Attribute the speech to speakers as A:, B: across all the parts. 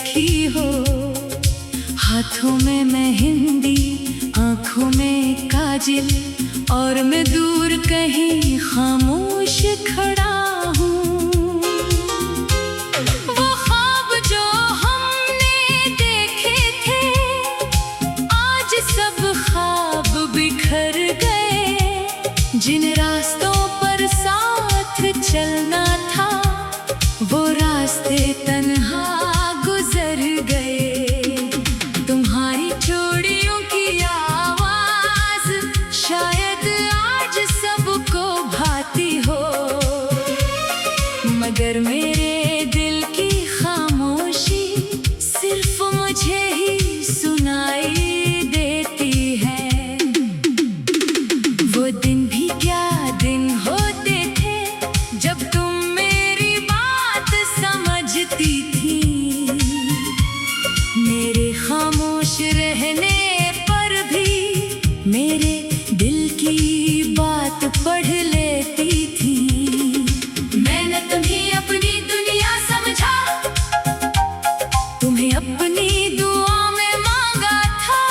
A: रखी हो। हाथों में मेहंदी, आंखों में काजल, और मैं दूर कहीं खामोश खड़ा हूँ। वो ख्वाब जो हमने देखे थे, आज सब ख्वाब बिखर गए। जिन रास्तों पर साथ चलना था, वो रास्ते तन्हा गुजर गए। तुम्हारी चूड़ियों की आवाज शायद आज सबको भाती हो, मगर मेरे दिल की खामोशी सिर्फ मुझे ही सुनाई देती है। वो दिन भी क्या दिन होते थे, जब तुम मेरी बात समझती थी। मेरे खामोश रहने पर भी मेरे दिल की बात पढ़ लेती थी। मैंने तुम्हें अपनी दुनिया समझा, तुम्हें अपनी दुआ में मांगा था।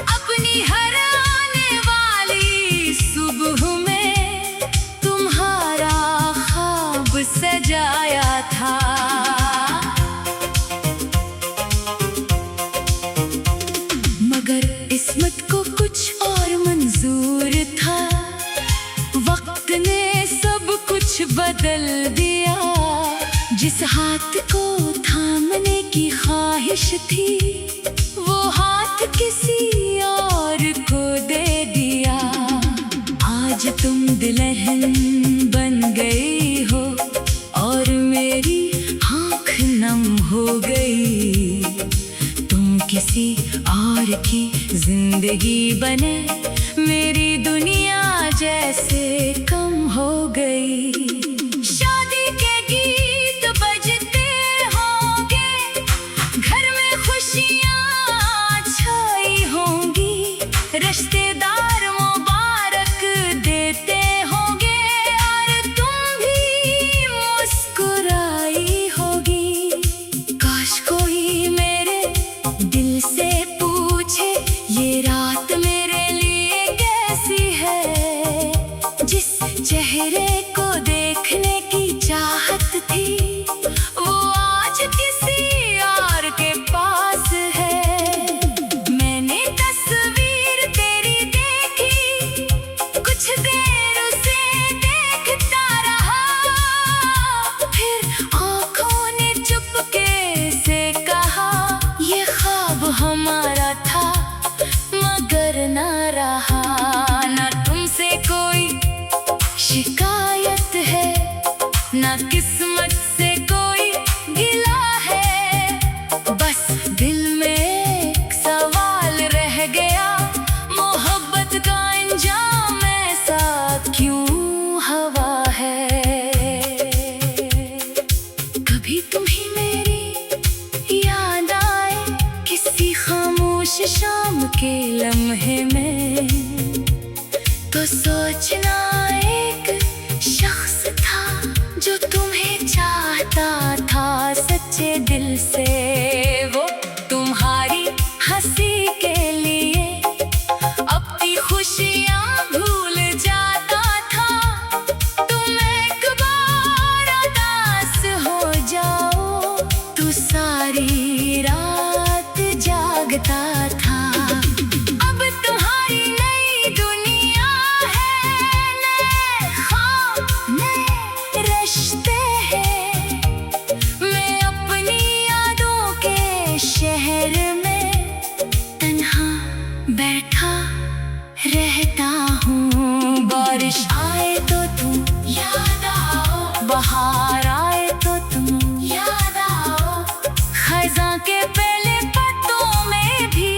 A: अपनी हर आने वाली सुबह में तुम्हारा ख्वाब सजाया था। मगर किस्मत को कुछ और मंजूर था, वक्त ने सब कुछ बदल दिया। जिस हाथ को थामने की ख्वाहिश थी, वो हाथ किसी और को दे दिया। आज तुम दुल्हन बन गई हो और मेरी आँख नम हो गई। तुम किसी और की जिंदगी बने, मेरी दुनिया जैसे कम हो गई। शादी के गीत बजते होंगे, घर में खुशियाँ छाई होंगी। रिश्तेदार मुबारक देते होंगे और तुम भी मुस्कुराई होगी। काश कोई मेरे दिल से पूछे, ये रात मेरे लिए कैसी है। जिस चेहरे को देखने की चाहत थी, वो आज किसी और के पास है। मैंने तस्वीर तेरी देखी, कुछ देर उसे देखता रहा। फिर आँखों ने चुपके से कहा, ये ख्वाब हमारा था मगर ना रहा। ना तुमसे कोई शिकायत है, ना किस्मत से कोई गिला है। बस दिल में एक सवाल रह गया, मोहब्बत का अंजाम ऐसा क्यों हवा है। कभी तुम्हें मेरी याद आए, किसी खामोश शाम के लम्हे में, तो सोचना एक शख्स था जो तुम्हें चाहता था सच्चे दिल से। वो तुम्हारी हंसी के लिए अपनी खुशियाँ भूल जाता था। तुम एक बार उदास हो जाओ तो सारी रात जागता था। अब तुम्हारी नई दुनिया है, नए ख्वाब नए रिश्ते हैं। मैं अपनी यादों के शहर में तन्हा बैठा रहता हूँ। बारिश आए तो तुम याद आओ, बहार आए तो तुम याद आओ। खज़ां के पहले पत्तों में भी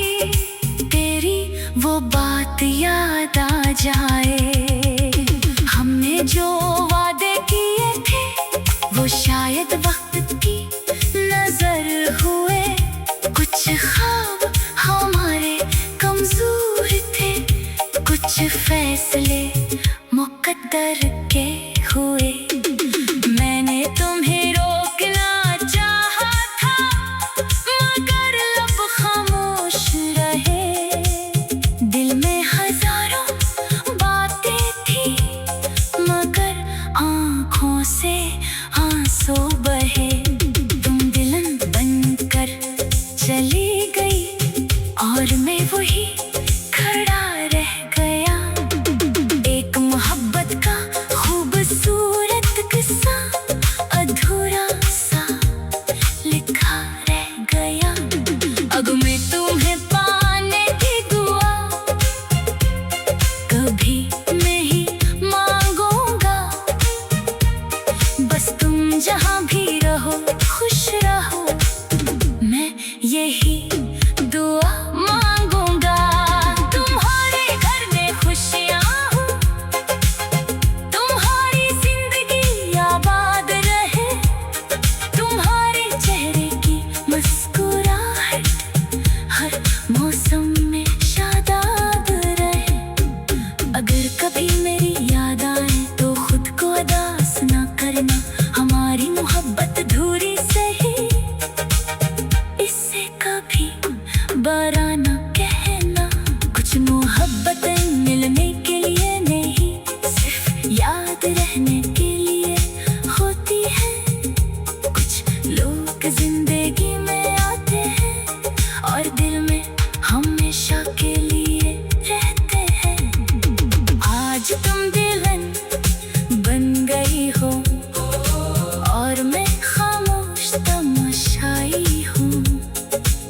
A: तमाशाई हूँ,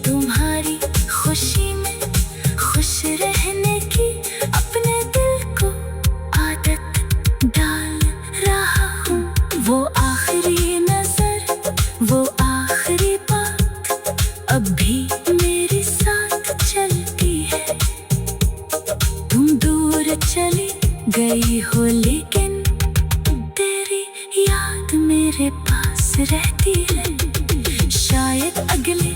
A: तुम्हारी खुशी में खुश रहने की अपने दिल को आदत डाल रहा हूँ। वो आखिरी नजर, वो आखिरी बात अब भी मेरे साथ चलती है। तुम दूर चली गई हो लेकिन तेरी याद मेरे पास रहती है। शायद अगले